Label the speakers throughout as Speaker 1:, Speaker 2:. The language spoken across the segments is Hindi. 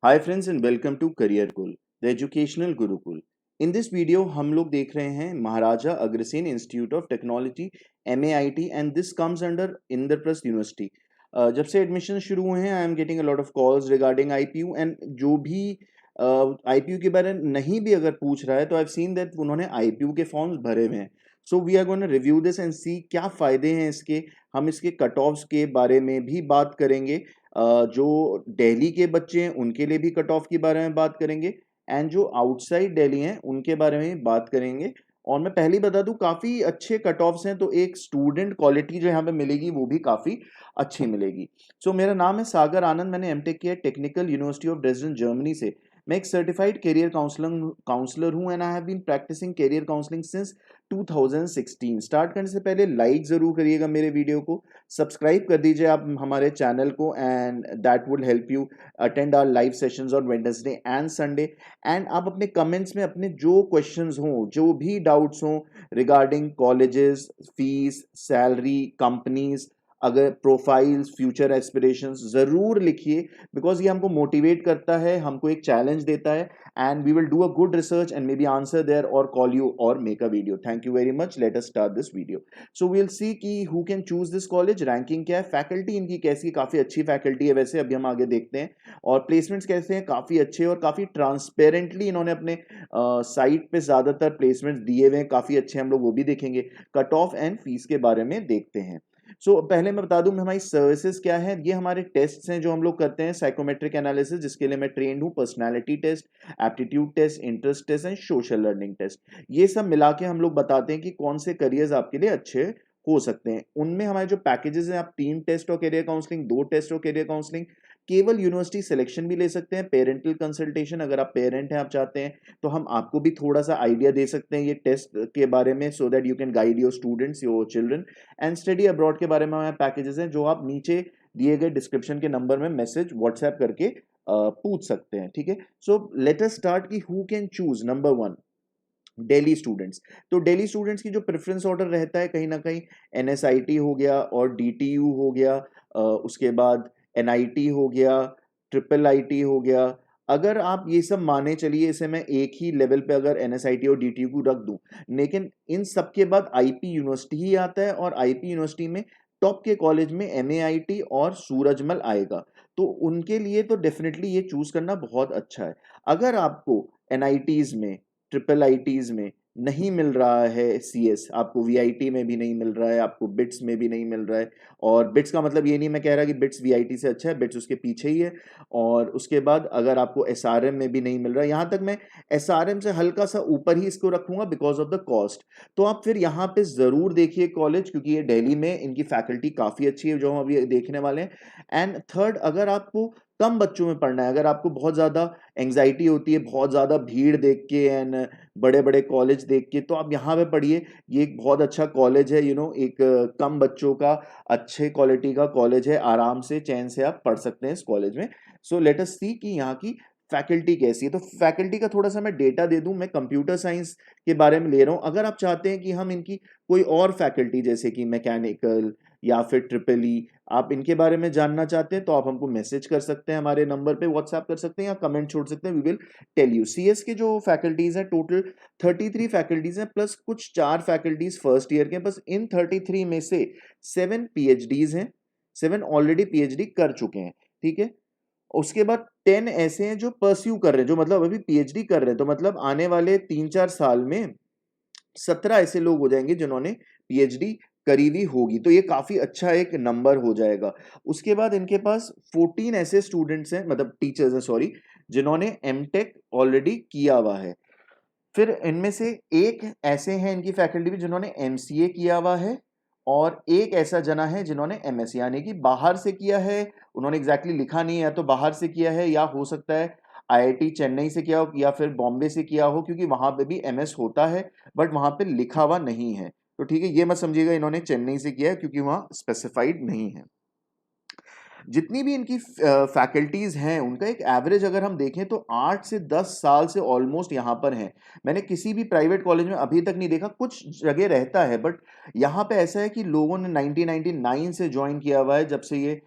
Speaker 1: Hi friends and welcome to Career Kul, the educational Gurukul. In this video हम लोग देख रहे हैं Maharaja Agrasen institute of technology MAIT and this comes under Indraprastha university. जब से एडमिशन शुरू हुए हैं I am getting a lot of calls regarding IPU and जो भी IPU के बारे में नहीं भी अगर पूछ रहा है तो आई हैव सीन दैट उन्होंने IPU के फॉर्म्स भरे हुए हैं। So we are going to review this and see क्या फ़ायदे हैं इसके। हम इसके कट ऑफ्स के बारे में भी बात करेंगे। जो दिल्ली के बच्चे हैं उनके लिए भी कट ऑफ के बारे में बात करेंगे एंड जो आउटसाइड दिल्ली हैं उनके बारे में बात करेंगे। और मैं पहले ही बता दूं काफ़ी अच्छे कट ऑफ्स हैं, तो एक स्टूडेंट क्वालिटी जो यहाँ पे मिलेगी वो भी काफ़ी अच्छी मिलेगी। सो मेरा नाम है सागर आनंद, मैंने एमटेक किया technical university of Dresden Germany से। मैं एक सर्टिफाइड करियर काउंसलर हूँ and I have been practising career counselling since 2016। Start करने से पहले लाइक ज़रूर करिएगा मेरे वीडियो को, सब्सक्राइब कर दीजिए आप हमारे चैनल को and that would help you attend our live sessions on Wednesday and Sunday. And आप अपने कमेंट्स में अपने जो क्वेश्चंस हों, जो भी डाउट्स हों regarding colleges, fees, salary, companies, अगर प्रोफाइल्स, फ्यूचर एस्पिरेशंस ज़रूर लिखिए, बिकॉज ये हमको मोटिवेट करता है, हमको एक चैलेंज देता है and we will do a good research and maybe answer there और कॉल यू और make a video. Thank you very much, let us start this video. So we'll see कि who can choose this college, ranking क्या है, फैकल्टी इनकी कैसी, काफ़ी अच्छी फैकल्टी है वैसे, अभी हम आगे देखते हैं। और प्लेसमेंट्स कैसे हैं, काफ़ी अच्छे और काफ़ी ट्रांसपेरेंटली इन्होंने अपने साइट पे ज़्यादातर प्लेसमेंट्स दिए हुए हैं, काफ़ी अच्छे, हम लोग वो भी देखेंगे। कट ऑफ एंड फीस के बारे में देखते हैं। पहले मैं बता दूं हमारी सर्विसेज क्या है। ये हमारे टेस्ट्स हैं जो हम लोग करते हैं, साइकोमेट्रिक एनालिसिस जिसके लिए मैं ट्रेंड हूँ, personality test, aptitude test, interest test and social learning test. ये सब मिला के हम लोग बताते हैं कि कौन से करियर्स आपके लिए अच्छे हो सकते हैं। उनमें हमारे जो पैकेजेस हैं, आप 3 टेस्ट और करियर काउंसलिंग, 2 टेस्ट और करियर काउंसलिंग, केवल यूनिवर्सिटी सिलेक्शन भी ले सकते हैं, पेरेंटल कंसल्टेशन, अगर आप पेरेंट हैं, आप चाहते हैं तो हम आपको भी थोड़ा सा आइडिया दे सकते हैं ये टेस्ट के बारे में, so that you can guide your students, your children. And study abroad के बारे में हमारे पैकेजेस हैं जो आप नीचे दिए गए डिस्क्रिप्शन के नंबर में मैसेज व्हाट्सएप करके पूछ सकते हैं। ठीक है, सो लेट अस स्टार्ट कि who can choose. Number 1, Delhi students. तो दिल्ली स्टूडेंट्स की जो प्रेफरेंस ऑर्डर रहता है, कहीं ना कहीं NSIT हो गया और DTU हो गया, उसके बाद NIT हो गया, IIIT हो गया। अगर आप ये सब माने चलिए, इसे मैं एक ही लेवल पे अगर NSIT और DTU को रख दूं, लेकिन इन सब के बाद IP यूनिवर्सिटी ही आता है और IP यूनिवर्सिटी में टॉप के कॉलेज में MAIT और सूरजमल आएगा। तो उनके लिए तो डेफिनेटली ये चूज करना बहुत अच्छा है। अगर आपको NITs में, IIITs में नहीं मिल रहा है CS, आपको VIT में भी नहीं मिल रहा है, आपको बिट्स में भी नहीं मिल रहा है, और बिट्स का मतलब ये नहीं मैं कह रहा कि बिट्स VIT से अच्छा है, बिट्स उसके पीछे ही है। और उसके बाद अगर आपको SRM में भी नहीं मिल रहा है, यहाँ तक मैं SRM से हल्का सा ऊपर ही इसको रखूंगा बिकॉज ऑफ द कॉस्ट, तो आप फिर यहाँ पे ज़रूर देखिए कॉलेज, क्योंकि ये दिल्ली में इनकी फैकल्टी काफ़ी अच्छी है जो हम अभी देखने वाले हैं। एंड थर्ड, अगर आपको कम बच्चों में पढ़ना है, अगर आपको बहुत ज़्यादा एंग्जाइटी होती है बहुत ज़्यादा भीड़ देख के एंड बड़े बड़े कॉलेज देख के, तो आप यहाँ पे पढ़िए। ये एक बहुत अच्छा कॉलेज है, एक कम बच्चों का अच्छे क्वालिटी का कॉलेज है, आराम से चैन से आप पढ़ सकते हैं इस कॉलेज में। सो लेट अस सी कि यहाँ की फैकल्टी कैसी है। तो फैकल्टी का थोड़ा सा मैं डेटा दे दूं, मैं कंप्यूटर साइंस के बारे में ले रहा हूँ। अगर आप चाहते हैं कि हम इनकी कोई और फैकल्टी जैसे कि मैकेनिकल या फिर ट्रिपल आप इनके बारे में जानना चाहते हैं, तो आप हमको मैसेज कर सकते हैं, हमारे नंबर पे व्हाट्सएप कर सकते हैं या कमेंट छोड़ सकते हैं, we will tell you. CS के जो फैकल्टीज हैं टोटल 33 फैकल्टीज हैं, प्लस कुछ 4 फैकल्टीज फर्स्ट ईयर के हैं। बस इन 33 में से 7 PhDs हैं, 7 ऑलरेडी PhD कर चुके हैं। ठीक है, उसके बाद 10 ऐसे हैं जो परस्यू कर रहे हैं, जो मतलब अभी PhD कर रहे हैं, तो मतलब आने वाले 3-4 साल में 17 ऐसे लोग हो जाएंगे जिन्होंने PhD करी हुई होगी, तो ये काफी अच्छा एक नंबर हो जाएगा। उसके बाद इनके पास 14 ऐसे स्टूडेंट्स हैं, मतलब टीचर्स हैं सॉरी, जिन्होंने MTech ऑलरेडी किया हुआ है। फिर इनमें से एक ऐसे हैं इनकी फैकल्टी में जिन्होंने MCA किया हुआ है, और एक ऐसा जना है जिन्होंने MS यानी कि बाहर से किया है। उन्होंने एग्जैक्टली लिखा नहीं है, या तो बाहर से किया है या हो सकता है IIT चेन्नई से किया हो या फिर बॉम्बे से किया हो, क्योंकि वहां पे भी MS होता है बट वहां पे लिखा हुआ नहीं है। तो ठीक है, ये मत समझिएगा इन्होंने चेन्नई से किया है, क्योंकि वहां स्पेसिफाइड नहीं है। जितनी भी इनकी फैकल्टीज हैं उनका एक एवरेज अगर हम देखें तो 8 से 10 साल से ऑलमोस्ट यहाँ पर हैं। मैंने किसी भी प्राइवेट कॉलेज में अभी तक नहीं देखा, कुछ जगह रहता है बट यहाँ पे ऐसा है कि लोगों ने 1999 से ज्वाइन किया हुआ है, जब से ये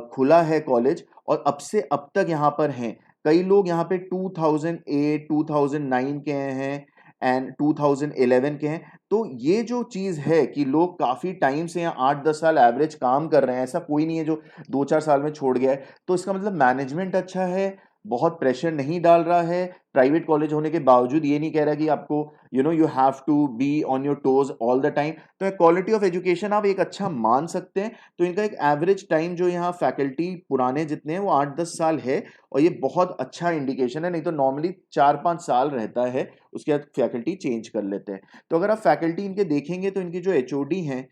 Speaker 1: खुला है कॉलेज, और अब से अब तक यहाँ पर हैं। कई लोग यहाँ पे 2008 2009 के हैं एंड 2011 के हैं। तो ये जो चीज़ है कि लोग काफ़ी टाइम से यहाँ 8-10 साल एवरेज काम कर रहे हैं, ऐसा कोई नहीं है जो 2-4 साल में छोड़ गया है। तो इसका मतलब मैनेजमेंट अच्छा है, बहुत प्रेशर नहीं डाल रहा है, प्राइवेट कॉलेज होने के बावजूद ये नहीं कह रहा कि आपको you have to be on your toes all the time. तो क्वालिटी ऑफ एजुकेशन आप एक अच्छा मान सकते हैं। तो इनका एक एवरेज टाइम जो यहाँ फैकल्टी पुराने जितने हैं वो 8-10 साल है, और ये बहुत अच्छा इंडिकेशन है। नहीं तो नॉर्मली 4-5 साल रहता है, उसके बाद फैकल्टी चेंज कर लेते हैं। तो अगर आप फैकल्टी इनके देखेंगे तो इनके जो एचओडी हैं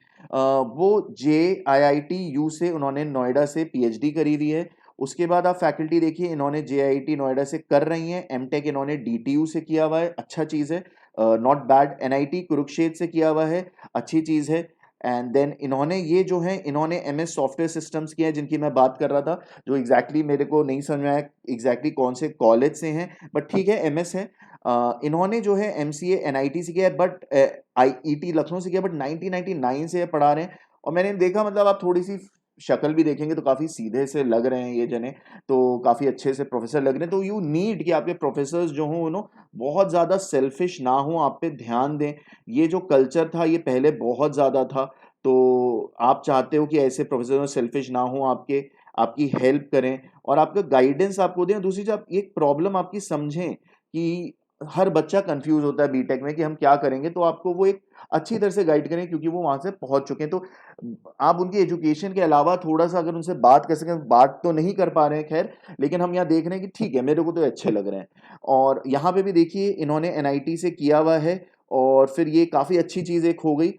Speaker 1: वो JIIT-U से, उन्होंने नोएडा से PhD करी हुई है। उसके बाद आप फैकल्टी देखिए, इन्होंने JIIT नोएडा से कर रही हैं, एमटेक इन्होंने DTU से किया हुआ है, अच्छा चीज़ है, नॉट बैड। NIT कुरुक्षेत्र से किया हुआ है, अच्छी चीज़ है। एंड देन इन्होंने ये जो है, इन्होंने MS सॉफ्टवेयर सिस्टम्स किया है, जिनकी मैं बात कर रहा था, जो एग्जैक्टली मेरे को नहीं समझ में आया एग्जैक्टली कौन से कॉलेज से हैं, बट ठीक है MS है। इन्होंने जो है MCA NIT से किया है, बट IET लखनऊ से किया, बट 1999 से पढ़ा रहे हैं। और मैंने देखा, मतलब आप थोड़ी सी शक्ल भी देखेंगे तो काफ़ी सीधे से लग रहे हैं ये जने, तो काफ़ी अच्छे से प्रोफेसर लग रहे हैं। तो यू नीड कि आपके प्रोफेसर्स जो हों बहुत ज़्यादा सेल्फिश ना हो, आप पे ध्यान दें। ये जो कल्चर था ये पहले बहुत ज़्यादा था, तो आप चाहते हो कि ऐसे प्रोफेसर सेल्फिश ना हो, आपकी हेल्प करें और आपका गाइडेंस आपको दें। दूसरी चीज़, आप एक प्रॉब्लम आपकी समझें कि हर बच्चा कंफ्यूज होता है बीटेक में कि हम क्या करेंगे, तो आपको वो एक अच्छी तरह से गाइड करें, क्योंकि वो वहाँ से पहुँच चुके हैं। तो आप उनकी एजुकेशन के अलावा थोड़ा-सा अगर उनसे बात कर सकें, बात तो नहीं कर पा रहे हैं खैर, लेकिन हम यहाँ देख रहे हैं कि ठीक है, मेरे को तो अच्छे लग रहे हैं। और यहाँ पे भी देखिए, इन्होंने NIT से किया हुआ है, और फिर ये काफ़ी अच्छी चीज़ एक हो गई।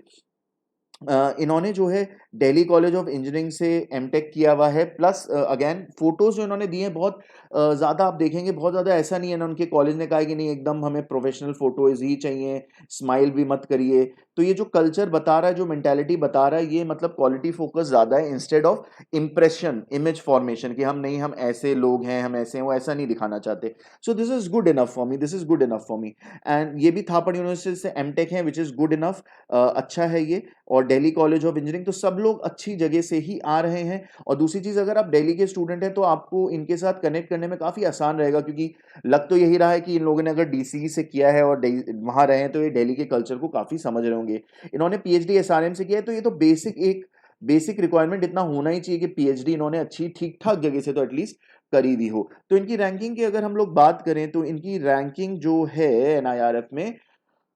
Speaker 1: इन्होंने जो है दिल्ली कॉलेज ऑफ इंजीनियरिंग से एमटेक किया हुआ है, प्लस अगेन फोटोज जो इन्होंने दिए हैं बहुत ज़्यादा, आप देखेंगे बहुत ज़्यादा ऐसा नहीं है ना, उनके कॉलेज ने कहा है कि नहीं एकदम हमें प्रोफेशनल फोटोज ही चाहिए, स्माइल भी मत करिए। तो ये जो कल्चर बता रहा है, जो मेंटालिटी बता रहा है, ये मतलब क्वालिटी फोकस ज़्यादा है, instead of impression, image formation, कि हम नहीं, हम ऐसे लोग हैं, हम ऐसे हैं, वो ऐसा नहीं दिखाना चाहते। So this is good enough for me, this is good enough for me. And ये भी थापड़ यूनिवर्सिटी से एमटेक है, विच इज़ गुड इनफ, अच्छा है ये। और दिल्ली कॉलेज ऑफ इंजीनियरिंग, तो सब लोग अच्छी जगह से ही आ रहे हैं। और दूसरी चीज़, अगर आप दिल्ली के स्टूडेंट हैं तो आपको इनके साथ कनेक्ट करने में काफ़ी आसान रहेगा, क्योंकि लग तो यही रहा है कि इन लोगों ने अगर DCE से किया है और वहाँ रहे हैं, तो ये दिल्ली के कल्चर को काफ़ी समझ रहे होंगे। इन्होंने PhD SRM से किया है, तो ये तो बेसिक रिक्वायरमेंट इतना होना ही चाहिए कि PhD इन्होंने अच्छी ठीक ठाक जगह से तो एटलीस्ट करी दी हो। तो इनकी रैंकिंग की अगर हम लोग बात करें, तो इनकी रैंकिंग जो है NIRF में,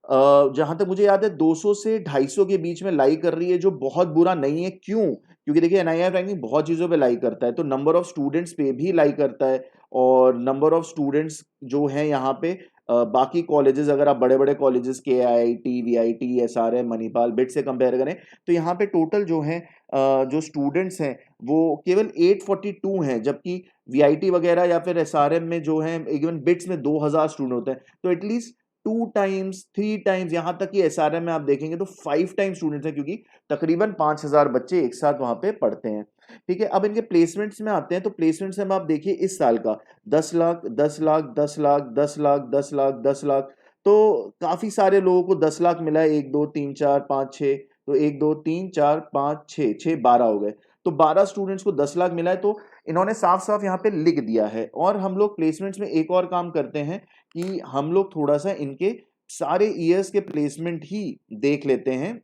Speaker 1: जहाँ तक मुझे याद है 200 से 250 के बीच में लाई कर रही है, जो बहुत बुरा नहीं है। क्यों? क्योंकि देखिए NIRF रैंकिंग बहुत चीज़ों पे लाई करता है, तो नंबर ऑफ स्टूडेंट्स पे भी लाई करता है, और नंबर ऑफ स्टूडेंट्स जो हैं यहाँ पे बाकी कॉलेजेस, अगर आप बड़े-बड़े colleges KIIT, VIT, SRM, Manipal, bit से कंपेयर करें, तो यहाँ पे टोटल जो हैं जो स्टूडेंट्स हैं वो केवल 842 हैं, जबकि VIT वगैरह या फिर SRM में जो है, इवन बिट्स में 2000 स्टूडेंट होते हैं। तो एटलीस्ट 2 टाइम्स 3 टाइम्स, यहाँ तक कि SRM में आप देखेंगे तो 5 टाइम्स स्टूडेंट्स हैं, क्योंकि तकरीबन 5000 बच्चे एक साथ वहाँ पे पढ़ते हैं। ठीक है, अब इनके प्लेसमेंट्स में आते हैं, तो प्लेसमेंट्स में आप देखिए इस साल का 10 लाख 10 लाख 10 लाख 10 लाख 10 लाख 10 लाख, तो काफ़ी सारे लोगों को 10 लाख मिला है। 1 2 3 4 5 6, तो 1 2 3 4 5 6 6 12 हो गए, तो 12 स्टूडेंट्स को 10 लाख मिला है। तो इन्होंने साफ-साफ यहाँ पे लिख दिया है। और हम लोग प्लेसमेंट्स में एक और काम करते हैं कि हम लोग थोड़ा-सा इनके सारे ईयर्स के प्लेसमेंट ही देख लेते हैं,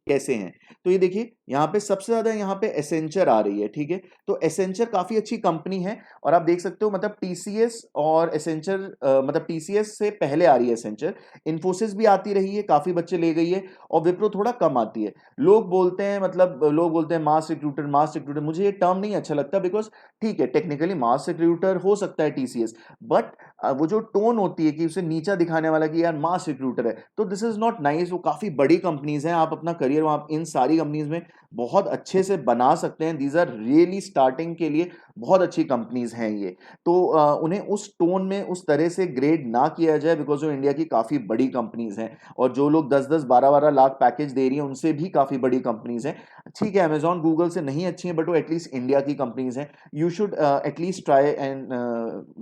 Speaker 1: कैसे हैं। तो ये देखिए, यहाँ पे सबसे ज़्यादा यहाँ पे एसेंचर आ रही है, ठीक है? तो एसेंचर काफ़ी अच्छी कंपनी है, और आप देख सकते हो, मतलब TCS और एसेंचर, मतलब TCS से पहले आ रही है एसेंचर। इन्फोसिस भी आती रही है, काफ़ी बच्चे ले गई है, और विप्रो थोड़ा कम आती है। लोग बोलते हैं, मतलब लोग बोलते हैं मास रिक्रूटर, मुझे ये टर्म नहीं अच्छा लगता, बिकॉज़ ठीक है, टेक्निकली मास रिक्रूटर हो सकता है TCS, बट वो जो टोन होती है कि उसे नीचा दिखाने वाला कि यार मास रिक्रूटर है, तो दिस इज़ नॉट नाइस। वो काफ़ी बड़ी कंपनीज़ हैं, आप अपना करियर वहाँ इन सारी कंपनीज़ में बहुत अच्छे से बना सकते हैं। दीज आर रियली स्टार्टिंग के लिए बहुत अच्छी कंपनीज़ हैं ये। तो उन्हें उस टोन में उस तरह से ग्रेड ना किया जाए, बिकॉज़ वो इंडिया की काफ़ी बड़ी कंपनीज़ हैं, और जो लोग 10-10 12-12 लाख पैकेज दे रही हैं, उनसे भी काफ़ी बड़ी कंपनीज़ हैं। ठीक है, अमेज़न, गूगल से नहीं अच्छी हैं, बट वो एटलीस्ट इंडिया की कंपनीज़ हैं। You should at least try and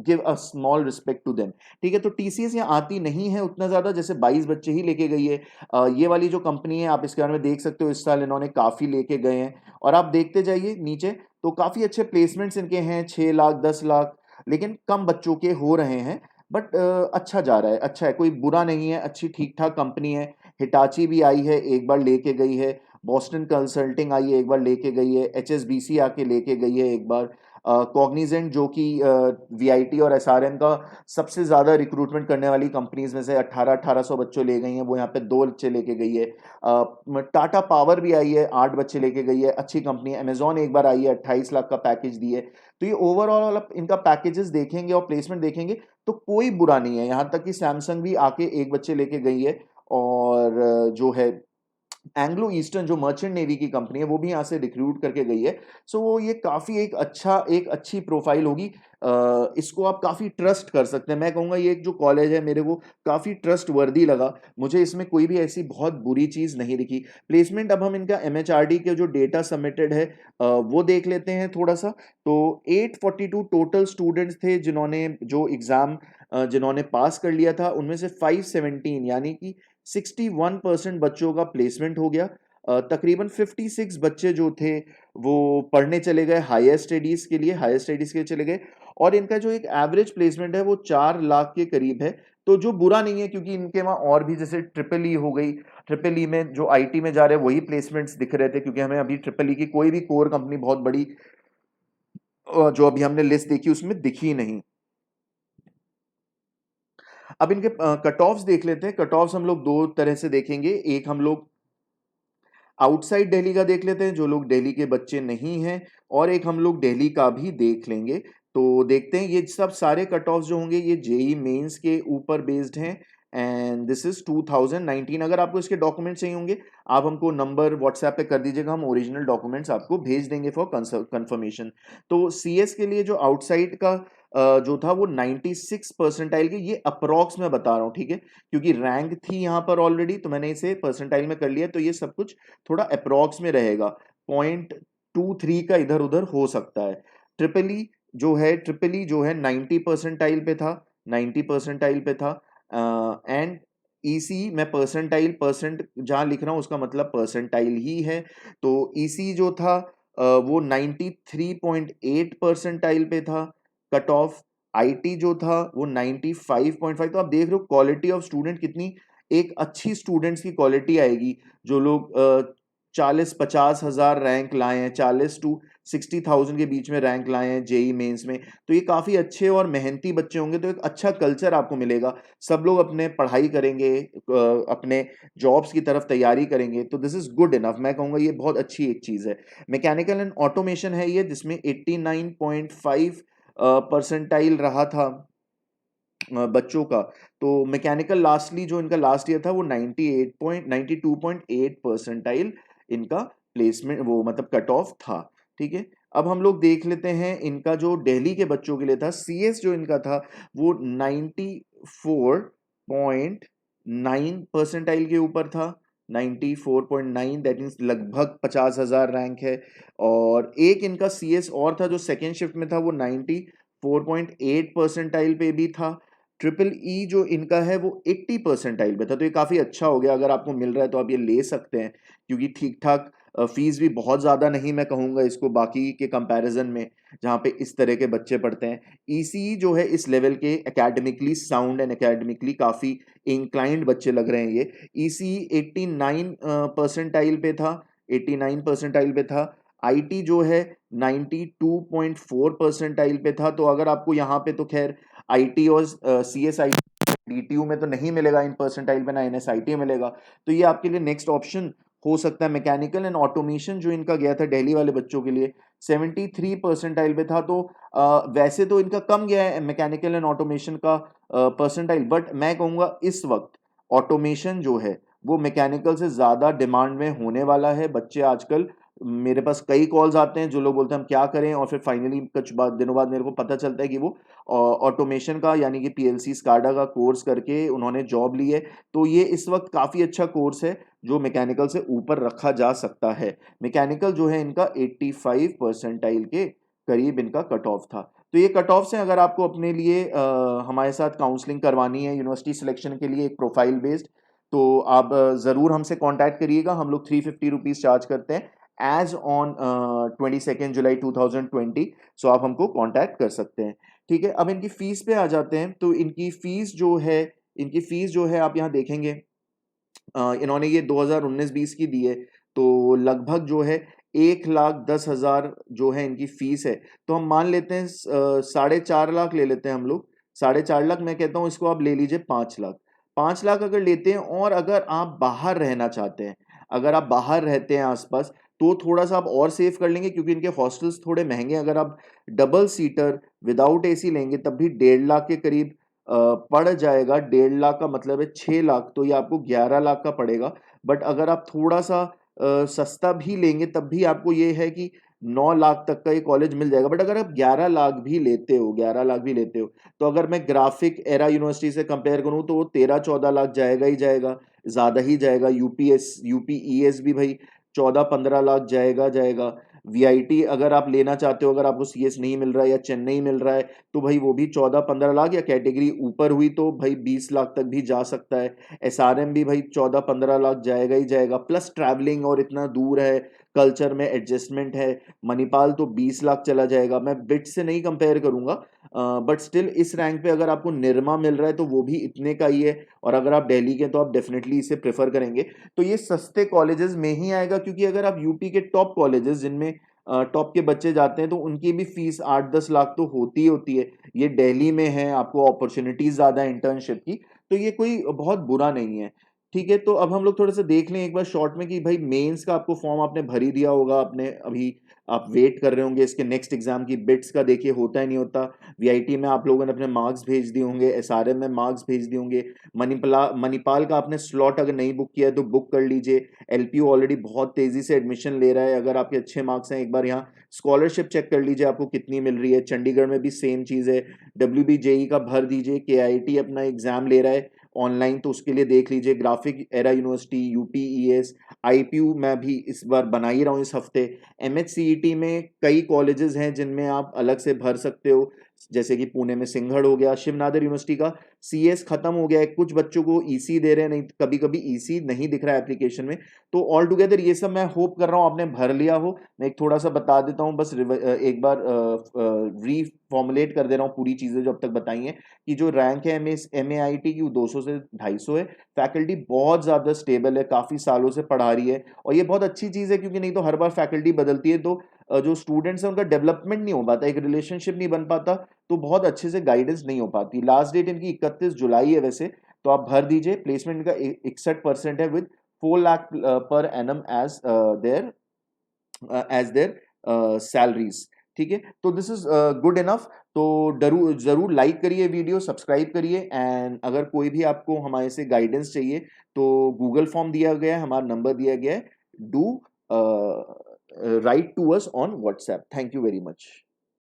Speaker 1: give a small respect to them. ठीक है, तो TCS यहाँ आती नहीं है उतना ज़्यादा, जैसे 22 बच्चे ही लेके गई है। ये वाली जो कंपनी है, आप इसके बारे में देख सकते हो, इस साल इन्होंने काफ़ी लेके गए हैं, और आप देखते जाइए नीचे, तो काफ़ी अच्छे प्लेसमेंट्स इनके हैं, 6 लाख 10 लाख। लेकिन कम बच्चों के हो रहे हैं। बट अच्छा जा रहा है, अच्छा है, कोई बुरा नहीं है, अच्छी ठीक ठाक कंपनी है। हिटाची भी आई है, एक बार लेके गई है। बॉस्टन कंसल्टिंग आई है, एक बार लेके गई है। HSBC आके लेके गई है एक बार। कॉग्निजेंट जो कि VIT और SRM का सबसे ज़्यादा रिक्रूटमेंट करने वाली कंपनीज में से 1800 बच्चों ले गई हैं, वो यहाँ पे 2 बच्चे लेके गई है। टाटा पावर भी आई है, 8 बच्चे लेके गई है, अच्छी कंपनी है। अमेजॉन एक बार आई है, 28 लाख का पैकेज दी है। तो ये ओवरऑल आप इनका पैकेजेस देखेंगे और प्लेसमेंट देखेंगे तो कोई बुरा नहीं है। यहाँ तक कि सैमसंग भी आके एक बच्चे लेके गई है। और जो है एंग्लो ईस्टर्न जो मर्चेंट नेवी की कंपनी है वो भी यहाँ से रिक्रूट करके गई है। सो वो ये काफ़ी एक अच्छी प्रोफाइल होगी। इसको आप काफ़ी ट्रस्ट कर सकते हैं। मैं कहूँगा ये एक जो कॉलेज है मेरे को काफ़ी ट्रस्ट वर्दी लगा। मुझे इसमें कोई भी ऐसी बहुत बुरी चीज़ नहीं दिखी। प्लेसमेंट अब हम इनका MHRD के जो डेटा सबमिटेड है वो देख लेते हैं थोड़ा सा। तो 842 टोटल स्टूडेंट्स थे जिन्होंने जो एग्ज़ाम जिन्होंने पास कर लिया था, उनमें से 517 यानी कि 61% बच्चों का प्लेसमेंट हो गया। तकरीबन 56 बच्चे जो थे वो पढ़ने चले गए हायर स्टडीज़ के लिए चले गए। और इनका जो एक एवरेज प्लेसमेंट है वो 4 लाख के करीब है। तो जो बुरा नहीं है, क्योंकि इनके वहाँ और भी जैसे ट्रिपल ई हो गई, ट्रिपल ई में जो IT में जा रहे हैं वही प्लेसमेंट्स दिख रहे थे, क्योंकि हमें अभी ट्रिपल ई की कोई भी कोर कंपनी बहुत बड़ी जो अभी हमने लिस्ट देखी उसमें दिखी नहीं। अब इनके कट ऑफ्स देख लेते हैं। कट ऑफ्स हम लोग दो तरह से देखेंगे। एक हम लोग आउटसाइड दिल्ली का देख लेते हैं, जो लोग दिल्ली के बच्चे नहीं हैं, और एक हम लोग दिल्ली का भी देख लेंगे। तो देखते हैं ये सब सारे कट ऑफ्स जो होंगे ये JEE मेंस के ऊपर बेस्ड हैं। And this is 2019। अगर आपको इसके डॉक्यूमेंट्स चाहिए होंगे आप हमको नंबर व्हाट्सएप पे कर दीजिएगा, हम ओरिजिनल डॉक्यूमेंट्स आपको भेज देंगे फॉर कंफर्मेशन। तो CS के लिए जो आउटसाइड का जो था वो 96 परसेंटाइल के, ये अप्रॉक्स में बता रहा हूँ, ठीक है, क्योंकि रैंक थी यहाँ पर ऑलरेडी तो मैंने इसे परसेंटाइल में कर लिया। तो ये सब कुछ थोड़ा अप्रॉक्स में रहेगा, 0.23 का इधर उधर हो सकता है। ट्रिपल ई जो है 90 परसेंटाइल पे था, 90 परसेंटाइल पे था। एंड EC मैं परसेंट जहाँ लिख रहा हूँ उसका मतलब परसेंटाइल ही है। तो EC जो था वो 93.8 परसेंटाइल पे था कट ऑफ। IT जो था वो 95.5। तो आप देख रहे हो क्वालिटी ऑफ स्टूडेंट कितनी एक अच्छी स्टूडेंट्स की क्वालिटी आएगी। जो लोग 40-50 हज़ार रैंक लाए हैं, 40 to 60,000 के बीच में रैंक लाए हैं JEE मेंस में, तो ये काफ़ी अच्छे और मेहनती बच्चे होंगे। तो एक अच्छा कल्चर आपको मिलेगा, सब लोग अपने पढ़ाई करेंगे, अपने जॉब्स की तरफ तैयारी करेंगे। तो दिस इज़ गुड इनफ, मैं कहूँगा ये बहुत अच्छी एक चीज़ है। मैकेनिकल एंड ऑटोमेशन है ये, जिसमें 89.5 परसेंटाइल रहा था बच्चों का। तो मैकेनिकल लास्टली जो इनका लास्ट ईयर था वो 92.8 परसेंटाइल इनका प्लेसमेंट वो मतलब कट ऑफ था, ठीक है। अब हम लोग देख लेते हैं इनका जो दिल्ली के बच्चों के लिए था, CS जो इनका था वो 94.9 परसेंटाइल के ऊपर था। 94.9 दैट मीन्स लगभग 50,000 रैंक है। और एक इनका CS और था जो सेकेंड शिफ्ट में था, वो 94.8 परसेंटाइल पे भी था। ट्रिपल ई जो इनका है वो 80 परसेंटाइल पे था। तो ये काफ़ी अच्छा हो गया, अगर आपको मिल रहा है तो आप ये ले सकते हैं, क्योंकि ठीक ठाक फीस भी बहुत ज़्यादा नहीं मैं कहूँगा इसको बाकी के कंपैरिजन में, जहाँ पे इस तरह के बच्चे पढ़ते हैं। ECE जो है इस लेवल के एकेडमिकली साउंड एंड एकेडमिकली काफ़ी इंक्लाइंड बच्चे लग रहे हैं ये। ECE 89 परसेंटाइल पे था, 89 परसेंटाइल पे था। IT जो है 92.4 परसेंटाइल पे था। तो अगर आपको यहाँ पे तो खैर IT और CSI DTU में तो नहीं मिलेगा इन परसेंटाइल पे, ना NSIT में मिलेगा। तो ये आपके लिए नेक्स्ट ऑप्शन हो सकता है। मैकेनिकल एंड ऑटोमेशन जो इनका गया था दिल्ली वाले बच्चों के लिए 73 परसेंटाइल पे था। तो वैसे तो इनका कम गया है मैकेनिकल एंड ऑटोमेशन का परसेंटाइल, बट मैं कहूँगा इस वक्त ऑटोमेशन जो है वो मैकेनिकल से ज़्यादा डिमांड में होने वाला है। बच्चे आजकल मेरे पास कई कॉल्स आते हैं, जो लोग बोलते हैं हम क्या करें, और फिर फाइनली कुछ दिनों बाद मेरे को पता चलता है कि वो ऑटोमेशन का यानी कि PLC स्काडा का कोर्स करके उन्होंने जॉब ली है। तो ये इस वक्त काफ़ी अच्छा कोर्स है जो मैकेनिकल से ऊपर रखा जा सकता है। मैकेनिकल जो है इनका 85 परसेंटाइल के करीब इनका कट ऑफ था। तो ये कट ऑफ से अगर आपको अपने लिए हमारे साथ काउंसलिंग करवानी है यूनिवर्सिटी सिलेक्शन के लिए एक प्रोफाइल बेस्ड, तो आप ज़रूर हमसे कांटेक्ट करिएगा। हम लोग 350 रुपीज़ चार्ज करते हैं एज ऑन 22 जुलाई 2020। सो आप हमको कांटेक्ट कर सकते हैं। ठीक है, अब इनकी फीस पे आ जाते हैं। तो इनकी फीस जो है आप यहाँ देखेंगे, इन्होंने ये 2019-20 की दी है, तो लगभग जो है 1,10,000 जो है इनकी फीस है। तो हम मान लेते हैं 4.5 लाख ले लेते हैं हम लोग। 4.5 लाख, मैं कहता हूँ इसको आप ले लीजिए 5 लाख। 5 लाख अगर लेते हैं, और अगर आप बाहर रहना चाहते हैं, अगर आप बाहर रहते हैं आसपास, तो थोड़ा सा आप और सेव कर लेंगे, क्योंकि इनके हॉस्टल्स थोड़े महंगे हैं। अगर आप डबल सीटर विदाउट एसी लेंगे तब भी 1.5 लाख के करीब पड़ जाएगा। 1.5 लाख का मतलब है 6 लाख, तो ये आपको 11 लाख का पड़ेगा। बट अगर आप थोड़ा सा सस्ता भी लेंगे तब भी आपको ये है कि 9 लाख तक का ये कॉलेज मिल जाएगा। बट अगर आप 11 लाख भी लेते हो, 11 लाख भी लेते हो, तो अगर मैं ग्राफिक एरा यूनिवर्सिटी से कंपेयर करूं तो वो 13-14 लाख जाएगा ही जाएगा, ज्यादा ही जाएगा। यूपीईएस भी भाई 14-15 लाख जाएगा जाएगा। वीआईटी अगर आप लेना चाहते हो, अगर आपको सीएस नहीं मिल रहा है या चेन्नई मिल रहा है, तो भाई वो भी 14-15 लाख, या कैटेगरी ऊपर हुई तो भाई 20 लाख तक भी जा सकता है। एसआरएम भी भाई 14-15 लाख जाएगा ही जाएगा, प्लस ट्रैवलिंग और इतना दूर है, कल्चर में एडजस्टमेंट है। मणिपाल तो 20 लाख चला जाएगा। मैं बिट से नहीं कंपेयर करूंगा, बट स्टिल इस रैंक पे अगर आपको निरमा मिल रहा है तो वो भी इतने का ही है। और अगर आप दिल्ली के तो आप डेफिनेटली इसे प्रेफर करेंगे। तो ये सस्ते कॉलेजेस में ही आएगा, क्योंकि अगर आप यूपी के टॉप कॉलेजेस जिनमें टॉप के बच्चे जाते हैं, तो उनकी भी फीस 8-10 लाख तो होती ही होती है। ये दिल्ली में है, आपको अपॉर्चुनिटीज ज्यादा है इंटर्नशिप की, तो ये कोई बहुत बुरा नहीं है। ठीक है, तो अब हम लोग थोड़ा सा देख लें एक बार शॉर्ट में कि भाई मेंस का आपको फॉर्म आपने भर ही दिया होगा, आपने अभी आप वेट कर रहे होंगे इसके नेक्स्ट एग्जाम की। बिट्स का देखिए होता है नहीं होता। वीआईटी में आप लोगों ने अपने मार्क्स भेज दिए होंगे, एसआरएम में मार्क्स भेज दिए होंगे। मणिपाल का आपने स्लॉट अगर नहीं बुक किया है तो बुक कर लीजिए। एलपीयू ऑलरेडी बहुत तेजी से एडमिशन ले रहा है। अगर आपके अच्छे मार्क्स हैं, एक बार यहाँ स्कॉलरशिप चेक कर लीजिए आपको कितनी मिल रही है। चंडीगढ़ में भी सेम चीज़ है। डब्ल्यूबीजेई का भर दीजिए। केआईटी अपना एग्जाम ले रहा है ऑनलाइन, तो उसके लिए देख लीजिए। Graphic era university, UPES, IPU मैं भी इस बार बना ही रहा हूँ इस हफ्ते। एमएचसीईटी में कई कॉलेजेस हैं जिनमें आप अलग से भर सकते हो, जैसे कि पुणे में सिंघड़ हो गया। शिवनादर यूनिवर्सिटी का सीएस खत्म हो गया है, कुछ बच्चों को ईसी दे रहे हैं, नहीं कभी कभी ईसी नहीं दिख रहा है एप्लीकेशन में। तो ऑल टुगेदर ये सब मैं होप कर रहा हूँ आपने भर लिया हो। मैं एक थोड़ा सा बता देता हूँ बस, एक बार रीफॉर्मुलेट कर दे रहा हूँ पूरी चीजें जो अब तक बताई हैं। कि जो रैंक है एमएआईटी की 200 से 250 है। फैकल्टी बहुत ज्यादा स्टेबल है, काफी सालों से पढ़ा रही है, और ये बहुत अच्छी चीज है, क्योंकि नहीं तो हर बार फैकल्टी बदलती है तो जो स्टूडेंट्स हैं उनका डेवलपमेंट नहीं हो पाता, एक रिलेशनशिप नहीं बन पाता, तो बहुत अच्छे से गाइडेंस नहीं हो पाती। लास्ट डेट इनकी 31 जुलाई है वैसे, तो आप भर दीजिए। प्लेसमेंट का 61% है, with 4 lakh per annum as there salaries. ठीक है, तो दिस इज गुड इनफ। तो जरूर लाइक करिए, वीडियो सब्सक्राइब करिए, एंड अगर कोई भी आपको हमारे से गाइडेंस चाहिए तो गूगल फॉर्म दिया गया है, हमारा नंबर दिया गया है। Do write to us on WhatsApp. Thank you very much.